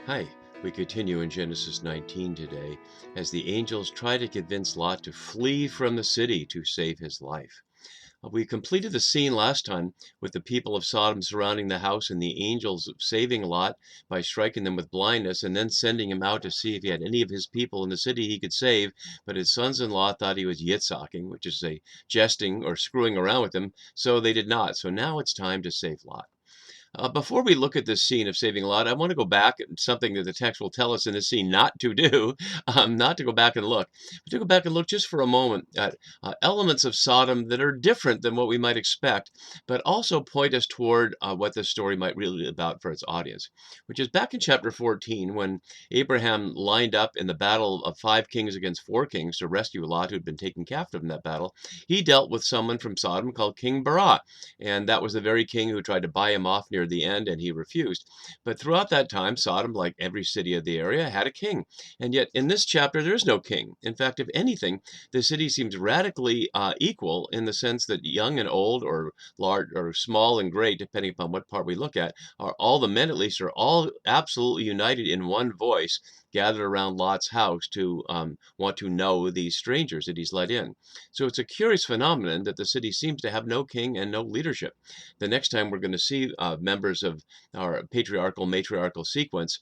Hi, we continue in Genesis 19 today as the angels try to convince Lot to flee from the city to save his life. We completed the scene last time with the people of Sodom surrounding the house and the angels saving Lot by striking them with blindness and then sending him out to see if he had any of his people in the city he could save. But his sons-in-law thought he was yitzhacking, which is a jesting or screwing around with him, so they did not. So now it's time to save Lot. Before we look at this scene of saving Lot, I want to go back at something that the text will tell us in this scene not to do, not to go back and look, but to go back and look just for a moment at elements of Sodom that are different than what we might expect, but also point us toward what this story might really be about for its audience, which is back in chapter 14 when Abraham lined up in the battle of 5 kings against 4 kings to rescue Lot, who had been taken captive in that battle. He dealt with someone from Sodom called King Barah, and that was the very king who tried to buy him off near the end, and he refused. But throughout that time, Sodom, like every city of the area, had a king. And yet in this chapter, there's no king. In fact, if anything, the city seems radically equal in the sense that young and old, or large or small and great, depending upon what part we look at, are all the men at least are all absolutely united in one voice, gathered around Lot's house to want to know these strangers that he's let in. So it's a curious phenomenon that the city seems to have no king and no leadership. The next time we're going to see members of our patriarchal matriarchal sequence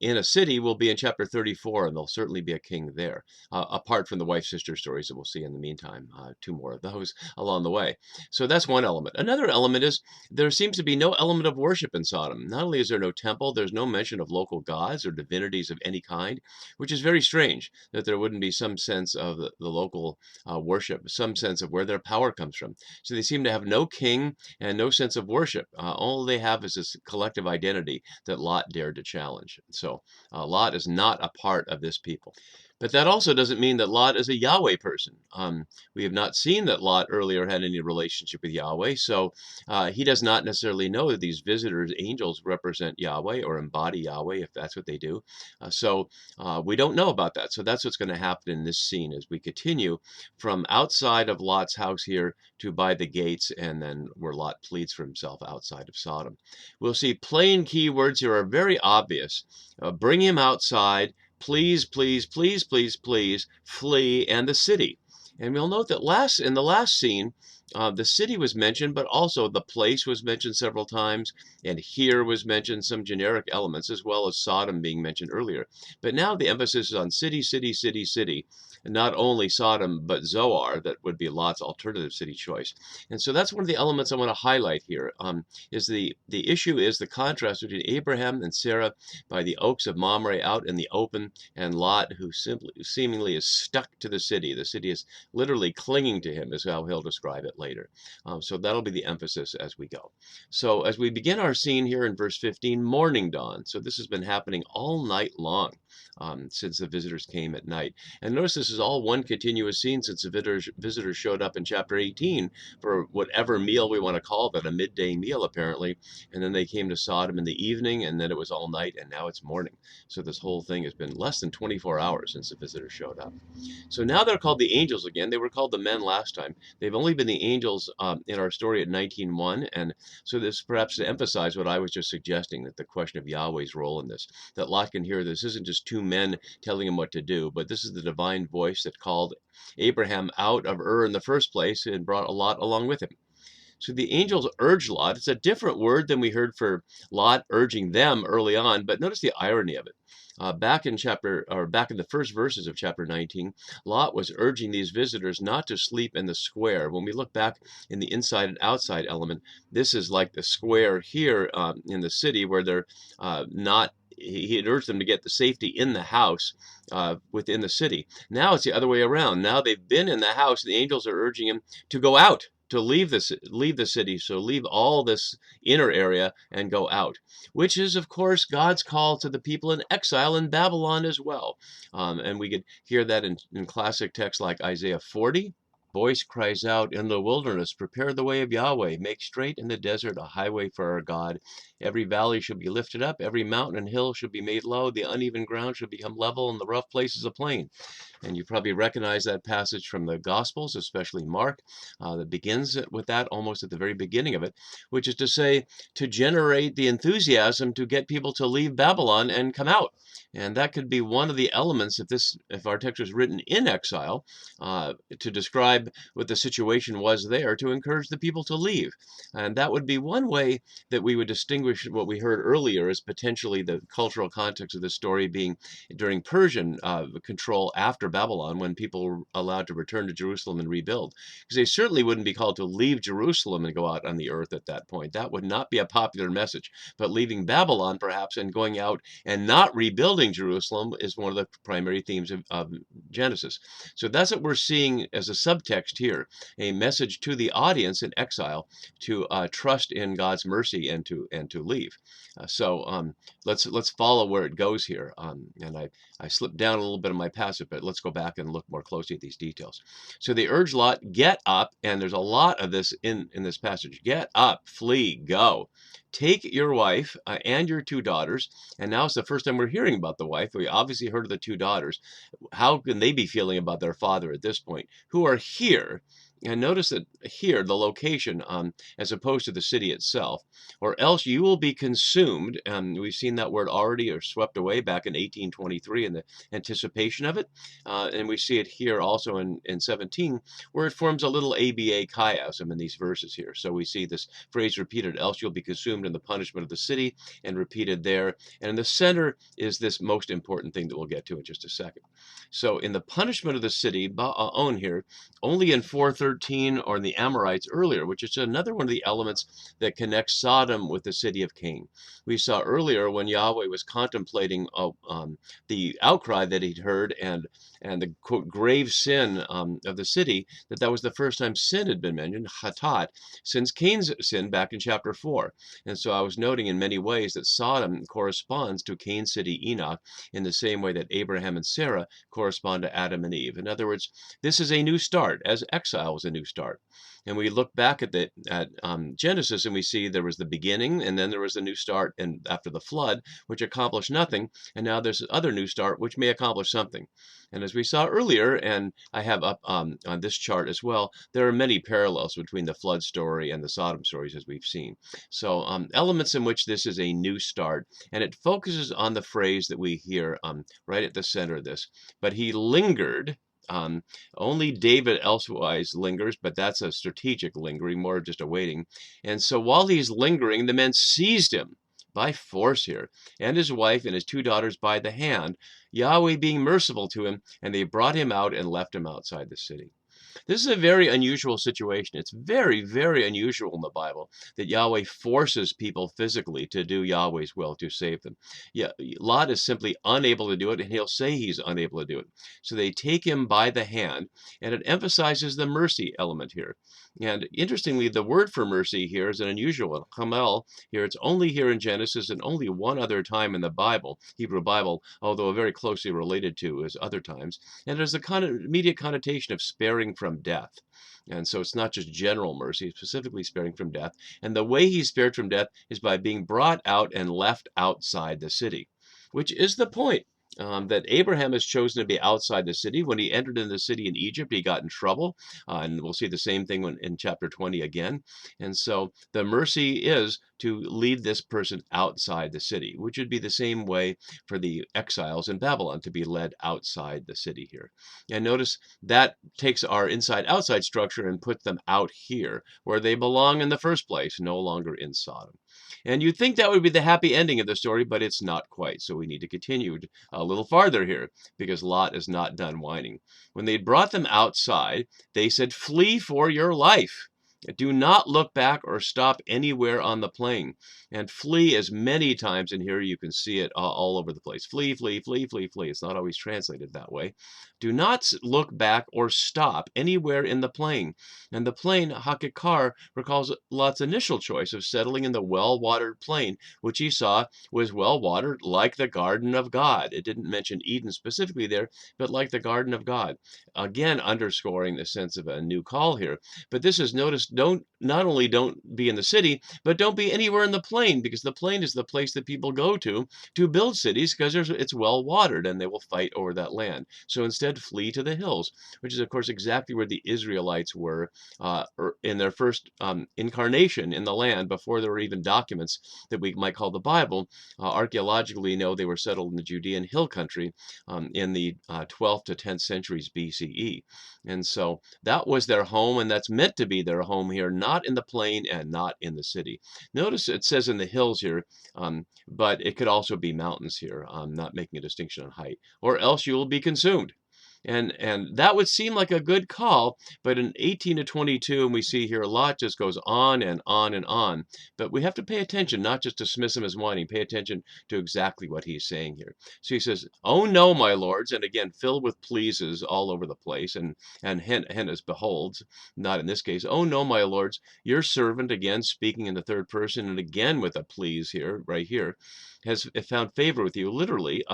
in a city will be in chapter 34, and there'll certainly be a king there, apart from the wife sister stories that we'll see in the meantime. Two more of those along the way. So that's one element. Another element is there seems to be no element of worship in Sodom. Not only is there no temple, there's no mention of local gods or divinities of any kind, which is very strange that there wouldn't be some sense of the local worship, some sense of where their power comes from. So they seem to have no king and no sense of worship. All they have is this collective identity that Lot dared to challenge. So Lot is not a part of this people. But that also doesn't mean that Lot is a Yahweh person. We have not seen that Lot earlier had any relationship with Yahweh, so he does not necessarily know that these visitors, angels, represent Yahweh or embody Yahweh, if that's what they do. So we don't know about that. So that's what's going to happen in this scene as we continue from outside of Lot's house here to by the gates, and then where Lot pleads for himself outside of Sodom. We'll see plain keywords here are very obvious. Bring him outside. Please, please, please, please, please flee, and the city. And we'll note that in the last scene, the city was mentioned, but also the place was mentioned several times, and here was mentioned some generic elements, as well as Sodom being mentioned earlier. But now the emphasis is on city, city, city, city, and not only Sodom, but Zoar, that would be Lot's alternative city choice. And so that's one of the elements I want to highlight here. Is the issue is the contrast between Abraham and Sarah by the oaks of Mamre out in the open, and Lot, who simply seemingly is stuck to the city. The city is literally clinging to him, is how he'll describe it later. So that'll be the emphasis as we go. So as we begin our scene here in verse 15, morning dawn. So this has been happening all night long since the visitors came at night. And notice this is all one continuous scene since the visitors showed up in chapter 18 for whatever meal we want to call it, a midday meal apparently. And then they came to Sodom in the evening, and then it was all night, and now it's morning. So this whole thing has been less than 24 hours since the visitors showed up. So now they're called the angels again. They were called the men last time. They've only been the angels in our story at 19:1, and so this perhaps to emphasize what I was just suggesting, that the question of Yahweh's role in this, that Lot can hear this isn't just two men telling him what to do, but this is the divine voice that called Abraham out of Ur in the first place and brought Lot along with him. So the angels urge Lot. It's a different word than we heard for Lot urging them early on, but notice the irony of it. Back in the first verses of chapter 19, Lot was urging these visitors not to sleep in the square. When we look back in the inside and outside element, this is like the square here in the city where they're not. He had urged them to get the safety in the house within the city. Now it's the other way around. Now they've been in the house, and the angels are urging him to go out, to leave the city, so leave all this inner area and go out, which is, of course, God's call to the people in exile in Babylon as well. And we could hear that in classic texts like Isaiah 40 voice cries out in the wilderness, prepare the way of Yahweh, make straight in the desert a highway for our God. Every valley shall be lifted up, every mountain and hill shall be made low, the uneven ground shall become level, and the rough places a plain. And you probably recognize that passage from the Gospels, especially Mark, that begins with that almost at the very beginning of it, which is to say, to generate the enthusiasm to get people to leave Babylon and come out. And that could be one of the elements if our text was written in exile, to describe what the situation was there, to encourage the people to leave. And that would be one way that we would distinguish what we heard earlier as potentially the cultural context of the story being during Persian control after Babylon, when people were allowed to return to Jerusalem and rebuild. Because they certainly wouldn't be called to leave Jerusalem and go out on the earth at that point. That would not be a popular message. But leaving Babylon, perhaps, and going out and not rebuilding Jerusalem is one of the primary themes of Genesis. So that's what we're seeing as a subtext here, a message to the audience in exile to trust in God's mercy and to leave. Let's follow where it goes here. And I slipped down a little bit of my passage, but let's go back and look more closely at these details. So they urge Lot, get up, and there's a lot of this in this passage. Get up, flee, go. Take your wife and your two daughters. And now it's the first time we're hearing about the wife. We obviously heard of the two daughters. How can they be feeling about their father at this point? Who are here. And notice that here, the location, as opposed to the city itself, or else you will be consumed. We've seen that word already, or swept away, back in 1823 in the anticipation of it. And we see it here also in 17, where it forms a little ABA chiasm in these verses here. So we see this phrase repeated, else you'll be consumed in the punishment of the city, and repeated there. And in the center is this most important thing that we'll get to in just a second. So in the punishment of the city, Ba'on here, only in 413, or in the Amorites earlier, which is another one of the elements that connects Sodom with the city of Cain. We saw earlier when Yahweh was contemplating the outcry that he'd heard and the quote grave sin of the city, that was the first time sin had been mentioned, chatat, since Cain's sin back in chapter 4. And so I was noting in many ways that Sodom corresponds to Cain's city Enoch in the same way that Abraham and Sarah correspond to Adam and Eve. In other words, this is a new start, as exile was a new start. And we look back at Genesis, and we see there was the beginning, and then there was a new start, and after the flood, which accomplished nothing, and now there's another new start, which may accomplish something. And as we saw earlier, and I have up on this chart as well, there are many parallels between the flood story and the Sodom stories, as we've seen. So elements in which this is a new start, and it focuses on the phrase that we hear right at the center of this. But he lingered. Only David elsewise lingers, but that's a strategic lingering, more just a waiting. And so while he's lingering, the men seized him by force here, and his wife and his two daughters by the hand, Yahweh being merciful to him, and they brought him out and left him outside the city. This is a very unusual situation. It's very, very unusual in the Bible that Yahweh forces people physically to do Yahweh's will to save them. Yeah, Lot is simply unable to do it, and he'll say he's unable to do it. So they take him by the hand, and it emphasizes the mercy element here. And interestingly, the word for mercy here is an unusual one. Chamel here, it's only here in Genesis and only one other time in the Bible, Hebrew Bible, although very closely related to as other times. And it has the immediate connotation of sparing from death. And so it's not just general mercy, it's specifically sparing from death. And the way he's spared from death is by being brought out and left outside the city, which is the point. That Abraham has chosen to be outside the city. When he entered in the city in Egypt, he got in trouble. And we'll see the same thing in chapter 20 again. And so the mercy is to lead this person outside the city, which would be the same way for the exiles in Babylon to be led outside the city here. And notice that takes our inside-outside structure and puts them out here, where they belong in the first place, no longer in Sodom. And you'd think that would be the happy ending of the story, but it's not quite. So we need to continue a little farther here, because Lot is not done whining. When they brought them outside, they said, flee for your life. Do not look back or stop anywhere on the plain, and flee as many times. And here you can see it all over the place. Flee, flee, flee, flee, flee. It's not always translated that way. Do not look back or stop anywhere in the plain. And the plain, Hakikar, recalls Lot's initial choice of settling in the well-watered plain, which he saw was well-watered like the garden of God. It didn't mention Eden specifically there, but like the garden of God. Again, underscoring the sense of a new call here. But this is, notice, not only don't be in the city, but don't be anywhere in the plain, because the plain is the place that people go to build cities, because it's well watered and they will fight over that land. So instead, flee to the hills, which is of course exactly where the Israelites were in their first incarnation in the land, before there were even documents that we might call the Bible. Archaeologically, know they were settled in the Judean hill country in the 12th to 10th centuries BCE. And so that was their home, and that's meant to be their home here, not in the plain and not in the city. Notice it says in the hills here, but it could also be mountains here, not making a distinction on height, or else you will be consumed. And that would seem like a good call, but in 18 to 22, and we see here Lot just goes on and on and on. But we have to pay attention, not just dismiss him as whining, pay attention to exactly what he's saying here. So he says, "Oh no, my lords," and again filled with pleases all over the place, and hence beholds, not in this case. "Oh no, my lords, your servant," again speaking in the third person, and again with a please here, right here, has found favor with you, literally,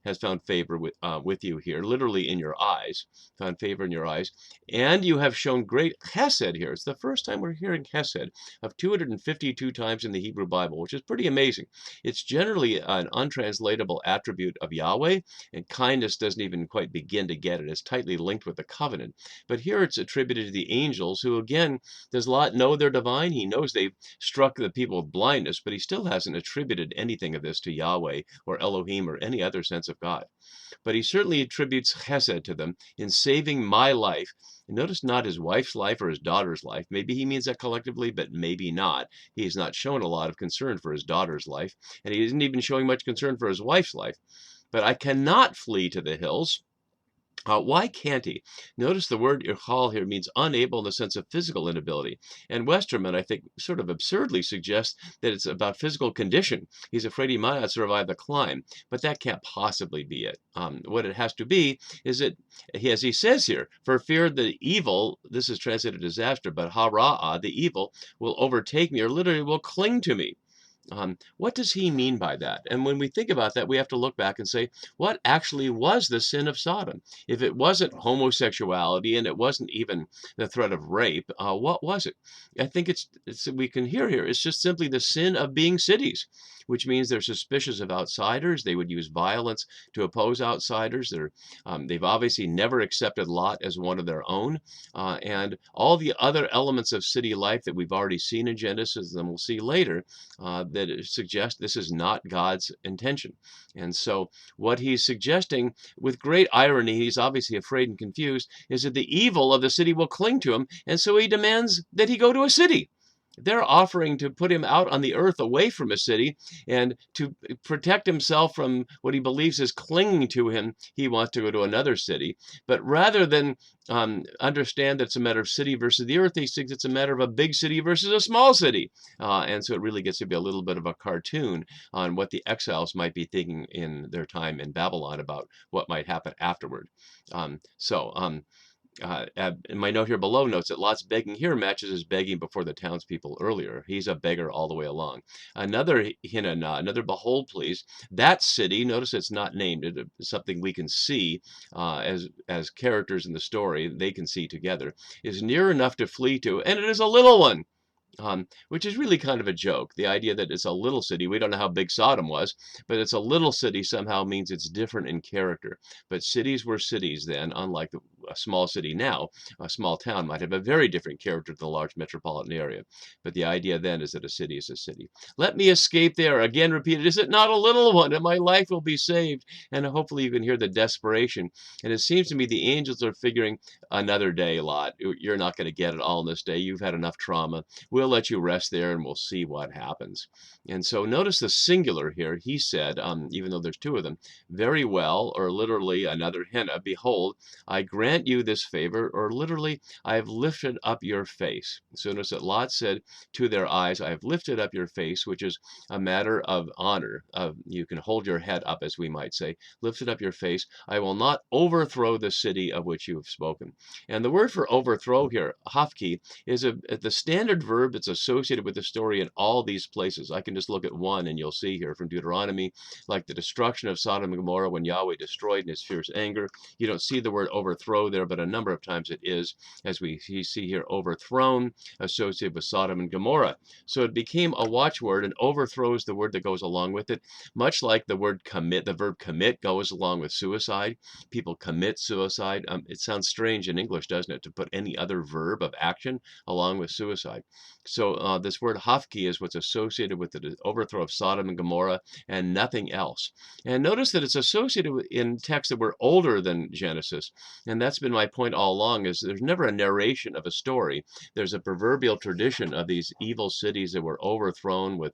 has found favor with you here, literally in your eyes, found favor in your eyes, and you have shown great chesed here. It's the first time we're hearing chesed of 252 times in the Hebrew Bible, which is pretty amazing. It's generally an untranslatable attribute of Yahweh, and kindness doesn't even quite begin to get it. It's tightly linked with the covenant. But here it's attributed to the angels, who, again, does Lot know they're divine? He knows they've struck the people with blindness, but he still hasn't attributed anything of this to Yahweh or Elohim or any other sense of God. But he certainly attributes chesed to them in saving my life. And notice not his wife's life or his daughter's life. Maybe he means that collectively, but maybe not. He has not shown a lot of concern for his daughter's life, and he isn't even showing much concern for his wife's life. But I cannot flee to the hills. Why can't he? Notice the word "ichal" here means unable in the sense of physical inability. And Westerman, I think, sort of absurdly suggests that it's about physical condition. He's afraid he might not survive the climb, but that can't possibly be it. What it has to be is that, as he says here, for fear the evil, this is translated disaster, but hara'ah, the evil, will overtake me, or literally will cling to me. What does he mean by that? And when we think about that, we have to look back and say, what actually was the sin of Sodom? If it wasn't homosexuality and it wasn't even the threat of rape, what was it? I think it's we can hear here, it's just simply the sin of being cities, which means they're suspicious of outsiders. They would use violence to oppose outsiders. They've obviously never accepted Lot as one of their own. And all the other elements of city life that we've already seen in Genesis, and we'll see later, that suggest this is not God's intention. And so what he's suggesting, with great irony, he's obviously afraid and confused, is that the evil of the city will cling to him, and so he demands that he go to a city. They're offering to put him out on the earth away from a city, and to protect himself from what he believes is clinging to him, he wants to go to another city. But rather than understand that it's a matter of city versus the earth, he thinks it's a matter of a big city versus a small city. And so it really gets to be a little bit of a cartoon on what the exiles might be thinking in their time in Babylon about what might happen afterward. In my note here below notes that Lot's begging here matches his begging before the townspeople earlier. He's a beggar all the way along. Another hinana, another behold, please. That city, notice it's not named. It's something we can see as characters in the story, they can see together, is near enough to flee to, and it is a little one. Which is really kind of a joke. The idea that it's a little city, we don't know how big Sodom was, but it's a little city somehow means it's different in character. But cities were cities then, unlike a small city now. A small town might have a very different character than a large metropolitan area. But the idea then is that a city is a city. Let me escape there. Again repeated, is it not a little one? And my life will be saved. And hopefully you can hear the desperation. And it seems to me the angels are figuring, another day, Lot. You're not going to get it all in this day. You've had enough trauma. we'll let you rest there and we'll see what happens. And so notice the singular here. He said, even though there's two of them, very well, or literally another henna, behold, I grant you this favor, or literally, I have lifted up your face. So notice that Lot said to their eyes, I have lifted up your face, which is a matter of honor. You can hold your head up, as we might say, lifted up your face. I will not overthrow the city of which you have spoken. And the word for overthrow here, hafki, is the standard verb that's associated with the story in all these places. I can just look at one and you'll see here from Deuteronomy, like the destruction of Sodom and Gomorrah when Yahweh destroyed in his fierce anger. You don't see the word overthrow there, but a number of times it is, as we see here, overthrown, associated with Sodom and Gomorrah. So it became a watchword, and overthrow is the word that goes along with it, much like the word commit. The verb commit goes along with suicide. People commit suicide. It sounds strange in English, doesn't it, to put any other verb of action along with suicide. So this word hafki is what's associated with the overthrow of Sodom and Gomorrah and nothing else. And notice that it's associated with, in texts that were older than Genesis. And that's been my point all along, is there's never a narration of a story. There's a proverbial tradition of these evil cities that were overthrown with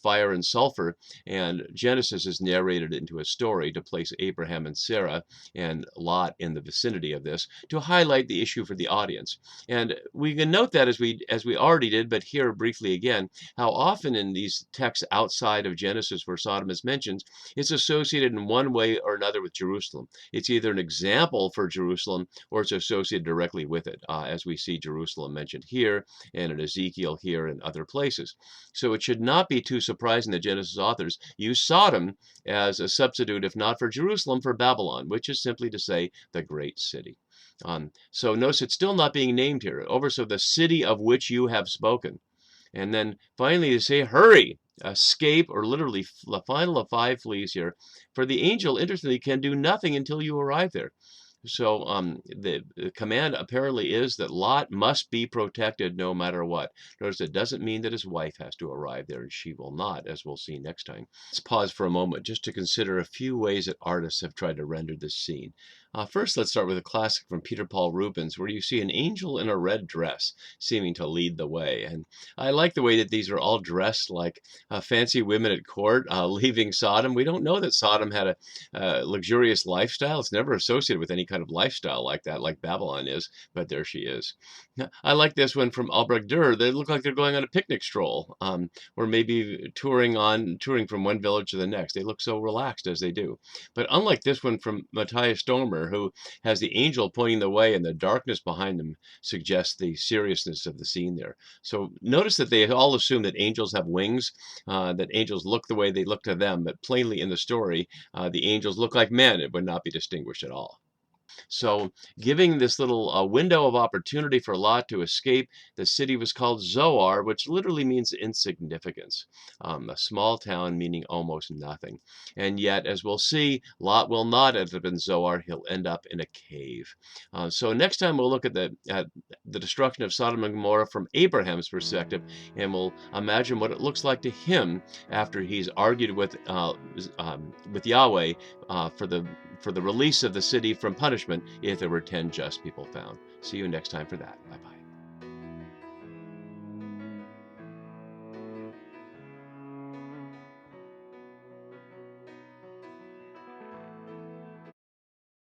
fire and sulfur. And Genesis is narrated into a story to place Abraham and Sarah and Lot in the vicinity of this to highlight the issue for the audience. And we can note that as we already did, but here briefly again, how often in these texts outside of Genesis where Sodom is mentioned, it's associated in one way or another with Jerusalem. It's either an example for Jerusalem or it's associated directly with it, as we see Jerusalem mentioned here and in Ezekiel here and other places. So it should not be too surprising that Genesis authors use Sodom as a substitute, if not for Jerusalem, for Babylon, which is simply to say the great city. So notice it's still not being named here. So the city of which you have spoken. And then finally they say, hurry, escape, or literally the final of 5 flees here. For the angel, interestingly, can do nothing until you arrive there. So the command apparently is that Lot must be protected no matter what. Notice it doesn't mean that his wife has to arrive there, and she will not, as we'll see next time. Let's pause for a moment just to consider a few ways that artists have tried to render this scene. First, let's start with a classic from Peter Paul Rubens, where you see an angel in a red dress seeming to lead the way. And I like the way that these are all dressed like fancy women at court leaving Sodom. We don't know that Sodom had a luxurious lifestyle. It's never associated with any kind of lifestyle like that, like Babylon is, but there she is. I like this one from Albrecht Dürer. They look like they're going on a picnic stroll, or maybe touring from one village to the next. They look so relaxed as they do. But unlike this one from Matthias Stormer, who has the angel pointing the way and the darkness behind them suggests the seriousness of the scene there. So notice that they all assume that angels have wings, that angels look the way they look to them, but plainly in the story, the angels look like men. It would not be distinguished at all. So giving this little window of opportunity for Lot to escape, the city was called Zoar, which literally means insignificance, a small town meaning almost nothing. And yet, as we'll see, Lot will not end up in Zoar. He'll end up in a cave. So next time we'll look at the destruction of Sodom and Gomorrah from Abraham's perspective, and we'll imagine what it looks like to him after he's argued with Yahweh for the release of the city from punishment if there were 10 just people found. See you next time for that. Bye-bye.